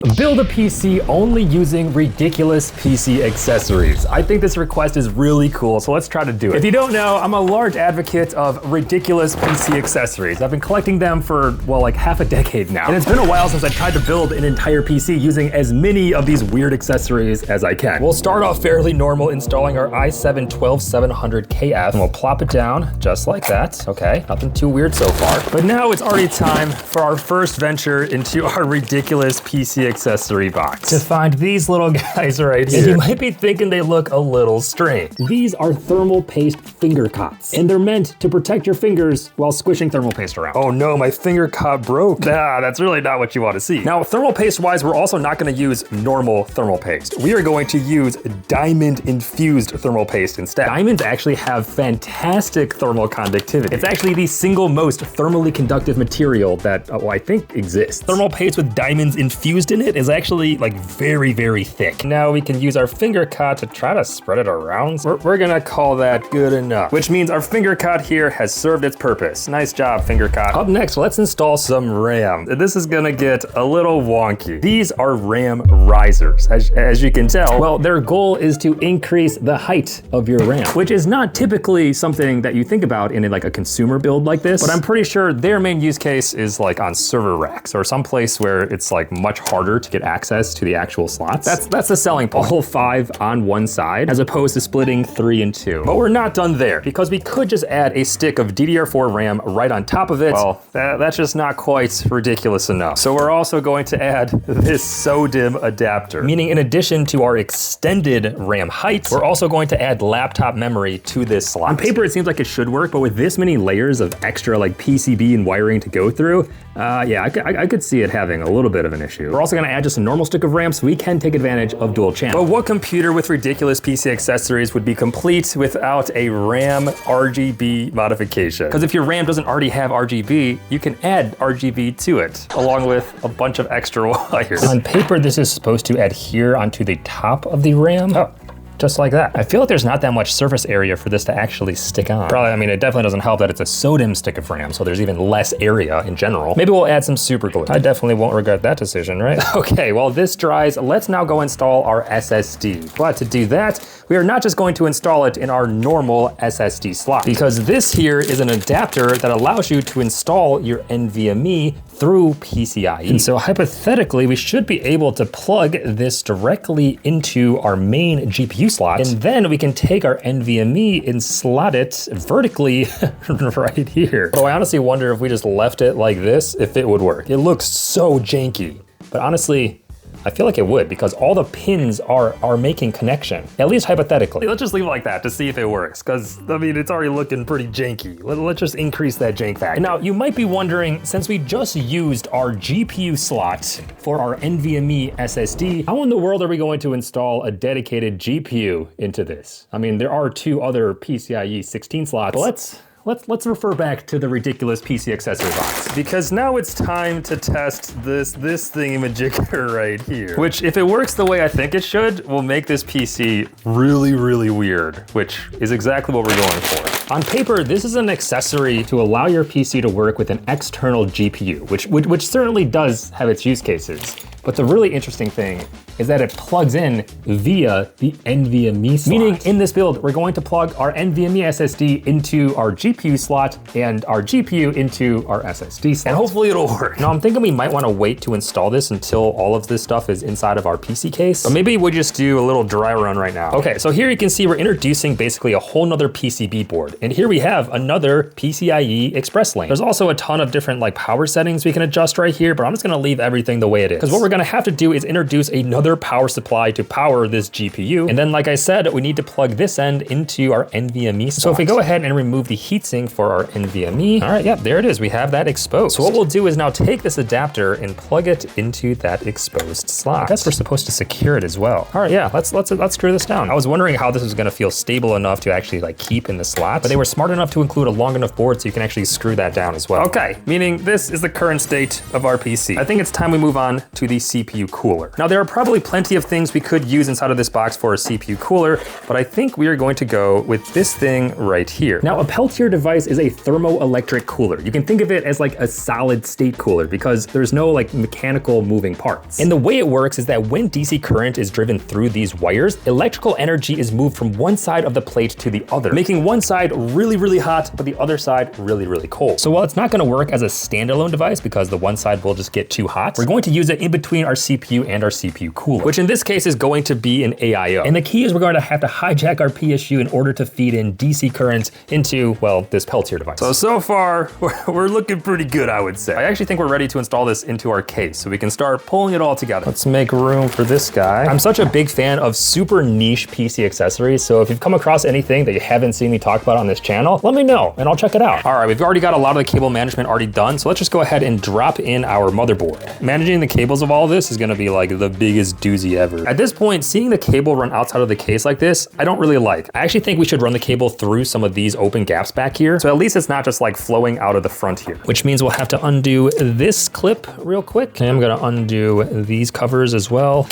Build a PC only using ridiculous PC accessories. I think this request is really cool, so let's try to do it. If you don't know, I'm a large advocate of ridiculous PC accessories. I've been collecting them for, well, like half a decade now. And it's been a while since I tried to build an entire PC using as many of these weird accessories as I can. We'll start off fairly normal, installing our i7-12700KF, and we'll plop it down just like that. Okay, nothing too weird so far. But now it's already time for our first venture into our ridiculous PC accessory box. To find these little guys right here. And you might be thinking they look a little strange. These are thermal paste finger cots, and they're meant to protect your fingers while squishing thermal paste around. Oh no, my finger cot broke. Nah, that's really not what you want to see. Now, thermal paste wise, we're also not going to use normal thermal paste. We are going to use diamond infused thermal paste instead. Diamonds actually have fantastic thermal conductivity. It's actually the single most thermally conductive material that I think exists. Thermal paste with diamonds infused in it is actually like very, very thick. Now we can use our finger cot to try to spread it around. We're gonna call that good enough, which means our finger cot here has served its purpose. Nice job, finger cot. Up next, let's install some RAM. This is gonna get a little wonky. These are RAM risers. As you can tell, well, their goal is to increase the height of your RAM, which is not typically something that you think about in like a consumer build like this, but I'm pretty sure their main use case is like on server racks or someplace where it's like much harder to get access to the actual slots. That's the selling point. All 5 on one side, as opposed to splitting 3 and 2. But we're not done there, because we could just add a stick of DDR4 RAM right on top of it. Well, that's just not quite ridiculous enough. So we're also going to add this SODIMM adapter, meaning in addition to our extended RAM height, we're also going to add laptop memory to this slot. On paper, it seems like it should work, but with this many layers of extra like PCB and wiring to go through, yeah, I could see it having a little bit of an issue. We're also gonna add just a normal stick of RAM so we can take advantage of dual channel. But what computer with ridiculous PC accessories would be complete without a RAM RGB modification? Because if your RAM doesn't already have RGB, you can add RGB to it, along with a bunch of extra wires. On paper, this is supposed to adhere onto the top of the RAM. Oh. Just like that. I feel like there's not that much surface area for this to actually stick on. Probably, I mean, it definitely doesn't help that it's a SODIMM stick of RAM, so there's even less area in general. Maybe we'll add some super glue. I definitely won't regret that decision, right? Okay, while this dries, let's now go install our SSD. But to do that, we are not just going to install it in our normal SSD slot, because this here is an adapter that allows you to install your NVMe through PCIe. And so hypothetically, we should be able to plug this directly into our main GPU slot, and then we can take our NVMe and slot it vertically right here. So I honestly wonder if we just left it like this, if it would work. It looks so janky, but honestly, I feel like it would, because all the pins are making connection, at least hypothetically. Let's just leave it like that to see if it works, because I mean, it's already looking pretty janky. Let's just increase that jank factor. Now, you might be wondering, since we just used our GPU slot for our NVMe SSD, how in the world are we going to install a dedicated GPU into this? I mean, there are 2 other PCIe 16 slots, but let's refer back to the ridiculous PC accessory box, because now it's time to test this thingamajigger right here, which if it works the way I think it should, will make this PC really, really weird, which is exactly what we're going for. On paper, this is an accessory to allow your PC to work with an external GPU, which certainly does have its use cases. But the really interesting thing is that it plugs in via the NVMe slot. Meaning in this build, we're going to plug our NVMe SSD into our GPU slot and our GPU into our SSD slot. And hopefully it'll work. Now I'm thinking we might want to wait to install this until all of this stuff is inside of our PC case. But maybe we'll just do a little dry run right now. Okay, so here you can see we're introducing basically a whole nother PCB board. And here we have another PCIe express lane. There's also a ton of different like power settings we can adjust right here, but I'm just gonna leave everything the way it is. Because what we're gonna have to do is introduce another power supply to power this GPU. And then, like I said, we need to plug this end into our NVMe slot. So if we go ahead and remove the heatsink for our NVMe, all right, yep, there it is. We have that exposed. So what we'll do is now take this adapter and plug it into that exposed slot. I guess we're supposed to secure it as well. All right, yeah, let's screw this down. I was wondering how this was gonna feel stable enough to actually like keep in the slot, but they were smart enough to include a long enough board so you can actually screw that down as well. Okay, meaning this is the current state of our PC. I think it's time we move on to the CPU cooler. Now, there are probably plenty of things we could use inside of this box for a CPU cooler, but I think we are going to go with this thing right here. Now, a Peltier device is a thermoelectric cooler. You can think of it as like a solid state cooler because there's no like mechanical moving parts. And the way it works is that when DC current is driven through these wires, electrical energy is moved from one side of the plate to the other, making one side really, really hot, but the other side really, really cold. So while it's not gonna work as a standalone device because the one side will just get too hot, we're going to use it in between our CPU and our CPU cooler, which in this case is going to be an AIO. And the key is we're going to have to hijack our PSU in order to feed in DC current into, well, this Peltier device. So far, we're looking pretty good, I would say. I actually think we're ready to install this into our case so we can start pulling it all together. Let's make room for this guy. I'm such a big fan of super niche PC accessories, so if you've come across anything that you haven't seen me talk about on this channel, let me know and I'll check it out. All right, we've already got a lot of the cable management already done, so let's just go ahead and drop in our motherboard. Managing the cables of all of this is gonna be like the biggest doozy ever. At this point, seeing the cable run outside of the case like this, I don't really like. I actually think we should run the cable through some of these open gaps back here, so at least it's not just like flowing out of the front here, which means we'll have to undo this clip real quick. And I'm gonna undo these covers as well.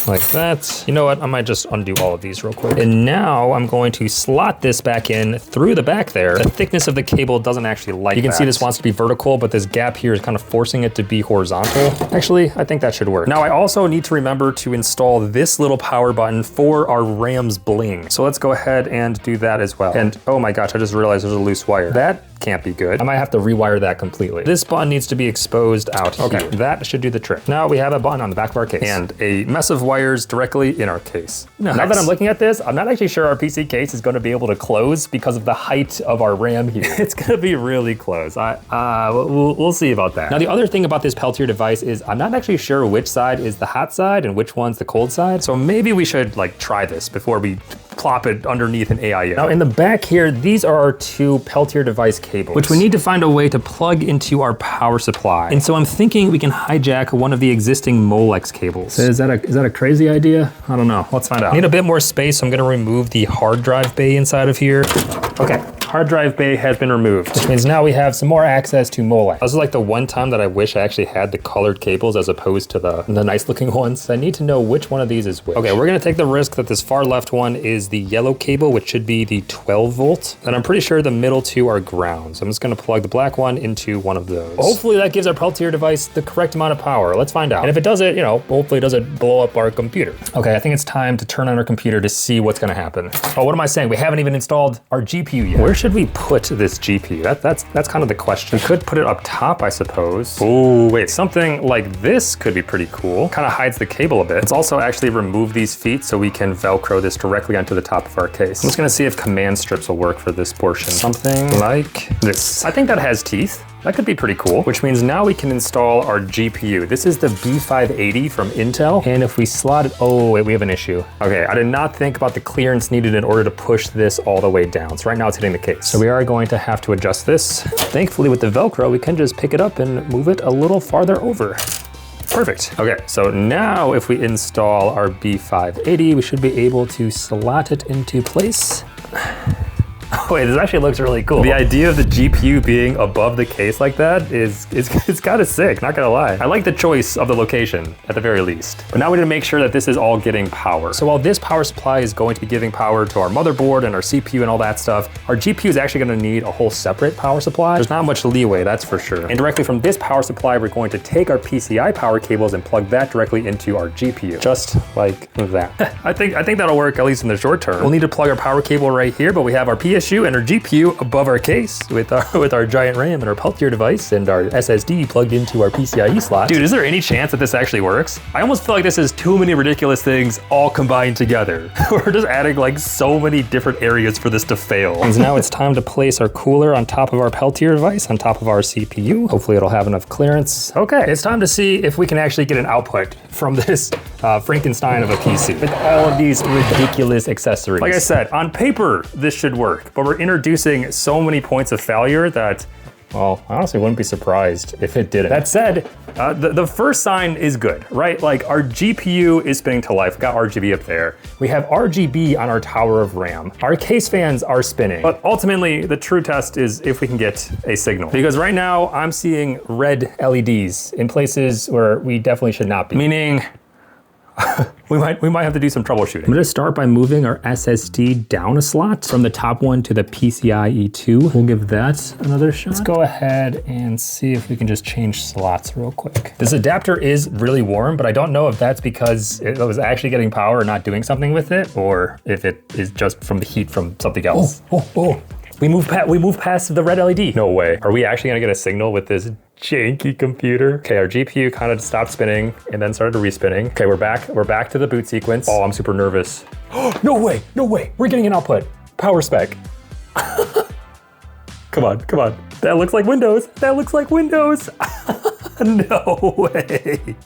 Like that. You know what? I might just undo all of these real quick. And now I'm going to slot this back in through the back there. The thickness of the cable doesn't actually like that. You can see this wants to be vertical, but this gap here is kind of forcing it to be horizontal. Actually, I think that should work. Now I also need to remember to install this little power button for our RAM's bling. So let's go ahead and do that as well. And oh my gosh, I just realized there's a loose wire. That can't be good. I might have to rewire that completely. This button needs to be exposed out here. Okay, that should do the trick. Now we have a button on the back of our case and a mess of wires directly in our case. Nice. Now that I'm looking at this, I'm not actually sure our PC case is going to be able to close because of the height of our RAM here. It's going to be really close. We'll see about that. Now the other thing about this Peltier device is I'm not actually sure which side is the hot side and which one's the cold side. So maybe we should like try this before we plop it underneath an AIO. Now in the back here, these are our two Peltier device cables, which we need to find a way to plug into our power supply. And so I'm thinking we can hijack one of the existing Molex cables. So is that a crazy idea? I don't know. Let's find out. I need a bit more space, so I'm gonna remove the hard drive bay inside of here. Okay. Hard drive bay has been removed, which means now we have some more access to Molex. This is like the one time that I wish I actually had the colored cables as opposed to the nice looking ones. I need to know which one of these is which. Okay, we're gonna take the risk that this far left one is the yellow cable, which should be the 12 volt. And I'm pretty sure the middle two are ground. So I'm just gonna plug the black one into one of those. Hopefully that gives our Peltier device the correct amount of power. Let's find out. And if it does it, you know, hopefully it doesn't blow up our computer. Okay, I think it's time to turn on our computer to see what's gonna happen. Oh, what am I saying? We haven't even installed our GPU yet. Where should we put this GPU? That's kind of the question. We could put it up top, I suppose. Oh, wait, something like this could be pretty cool. Kind of hides the cable a bit. Let's also actually remove these feet so we can Velcro this directly onto the top of our case. I'm just gonna see if command strips will work for this portion. Something like this. I think that has teeth. That could be pretty cool, which means now we can install our GPU. This is the B580 from Intel. And if we slot it, oh wait, we have an issue. Okay, I did not think about the clearance needed in order to push this all the way down. So right now it's hitting the case. So we are going to have to adjust this. Thankfully with the Velcro, we can just pick it up and move it a little farther over. Perfect. Okay, so now if we install our B580, we should be able to slot it into place. Wait, this actually looks really cool. The idea of the GPU being above the case like that is it's kind of sick, not gonna lie. I like the choice of the location at the very least. But now we need to make sure that this is all getting power. So while this power supply is going to be giving power to our motherboard and our CPU and all that stuff, our GPU is actually gonna need a whole separate power supply. There's not much leeway, that's for sure. And directly from this power supply, we're going to take our PCI power cables and plug that directly into our GPU, just like that. I think that'll work, at least in the short term. We'll need to plug our power cable right here, but we have our PSU and our GPU above our case with our giant RAM and our Peltier device and our SSD plugged into our PCIe slot. Dude, is there any chance that this actually works? I almost feel like this is too many ridiculous things all combined together. We're just adding like so many different areas for this to fail. And now it's time to place our cooler on top of our Peltier device, on top of our CPU. Hopefully it'll have enough clearance. Okay, it's time to see if we can actually get an output from this Frankenstein of a PC with all of these ridiculous accessories. Like I said, on paper, this should work, but we're introducing so many points of failure that Well, I honestly wouldn't be surprised if it didn't. That said, the first sign is good, right? Like our GPU is spinning to life. We got RGB up there. We have RGB on our tower of RAM. Our case fans are spinning. But ultimately, the true test is if we can get a signal. Because right now, I'm seeing red LEDs in places where we definitely should not be. Meaning, we might have to do some troubleshooting. I'm gonna start by moving our SSD down a slot from the top one to the PCIe 2. We'll give that another shot. Let's go ahead and see if we can just change slots real quick. This adapter is really warm, but I don't know if that's because it was actually getting power and not doing something with it, or if it is just from the heat from something else. Oh. We moved past the red LED. No way. Are we actually gonna get a signal with this janky computer? Okay, our GPU kind of stopped spinning and then started respinning. Okay, we're back to the boot sequence. Oh, I'm super nervous. No way. We're getting an output. Power spec. Come on. That looks like Windows. No way.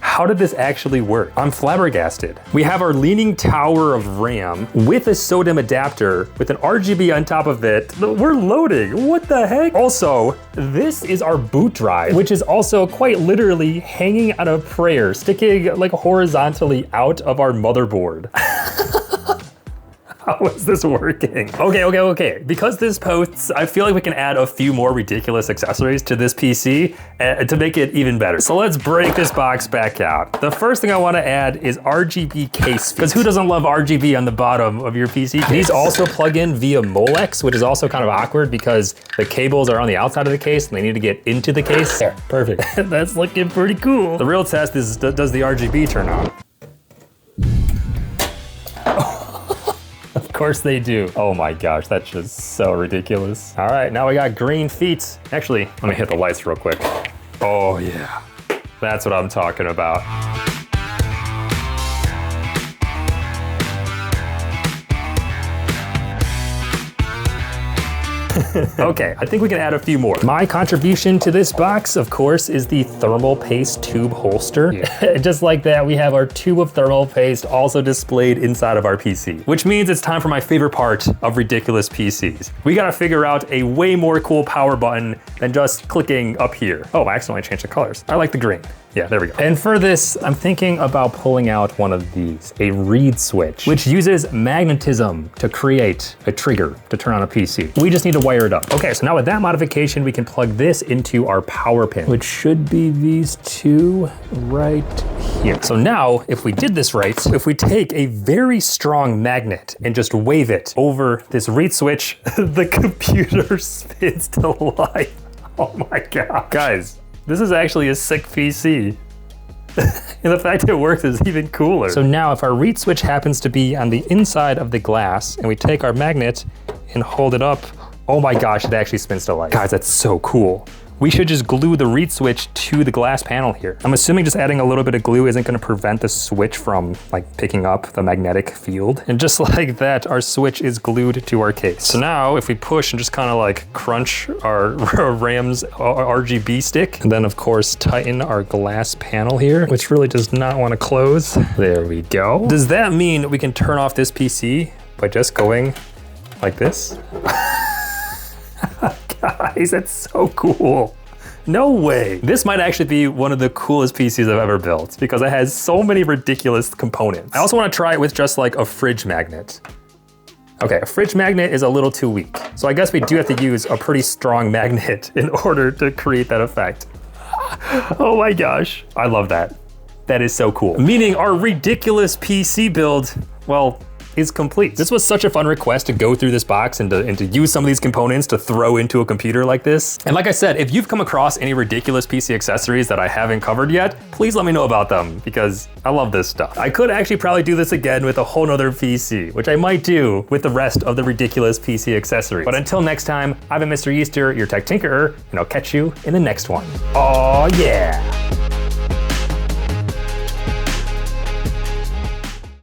How did this actually work? I'm flabbergasted. We have our leaning tower of RAM with a SODIMM adapter with an RGB on top of it. We're loading, what the heck? Also, this is our boot drive, which is also quite literally hanging on a prayer, sticking like horizontally out of our motherboard. How is this working? Okay. Because this posts, I feel like we can add a few more ridiculous accessories to this PC to make it even better. So let's break this box back out. The first thing I want to add is RGB case, because who doesn't love RGB on the bottom of your PC case? These also plug in via Molex, which is also kind of awkward because the cables are on the outside of the case and they need to get into the case. There, perfect. That's looking pretty cool. The real test is, does the RGB turn on? Of course they do. Oh my gosh, that's just so ridiculous. All right, now we got green feet. Actually, let me hit the lights real quick. Oh yeah, that's what I'm talking about. Okay, I think we can add a few more. My contribution to this box, of course, is the thermal paste tube holster. Yeah. Just like that, we have our tube of thermal paste also displayed inside of our PC, which means it's time for my favorite part of ridiculous PCs. We gotta figure out a way more cool power button than just clicking up here. Oh, I accidentally changed the colors. I like the green. Yeah, there we go. And for this, I'm thinking about pulling out one of these, a reed switch, which uses magnetism to create a trigger to turn on a PC. We just need to wire it up. Okay, so now with that modification, we can plug this into our power pin, which should be these two right here. So now, if we did this right, if we take a very strong magnet and just wave it over this reed switch, the computer spins to life. Oh my God. Guys, this is actually a sick PC. And the fact it works is even cooler. So now if our reed switch happens to be on the inside of the glass and we take our magnet and hold it up, oh my gosh, it actually spins to life. Guys, that's so cool. We should just glue the reed switch to the glass panel here. I'm assuming just adding a little bit of glue isn't gonna prevent the switch from like picking up the magnetic field. And just like that, our switch is glued to our case. So now if we push and just kind of like crunch our RAM's RGB stick, and then of course tighten our glass panel here, which really does not want to close. There we go. Does that mean we can turn off this PC by just going like this? Guys, that's so cool. No way. This might actually be one of the coolest PCs I've ever built because it has so many ridiculous components. I also want to try it with just like a fridge magnet. Okay, a fridge magnet is a little too weak. So I guess we do have to use a pretty strong magnet in order to create that effect. Oh my gosh, I love that. That is so cool. Meaning our ridiculous PC build, well, is complete. This was such a fun request to go through this box and to use some of these components to throw into a computer like this. And like I said, if you've come across any ridiculous PC accessories that I haven't covered yet, please let me know about them because I love this stuff. I could actually probably do this again with a whole nother PC, which I might do with the rest of the ridiculous PC accessories. But until next time, I've been Mr. Easter, your tech tinkerer, and I'll catch you in the next one. Oh yeah.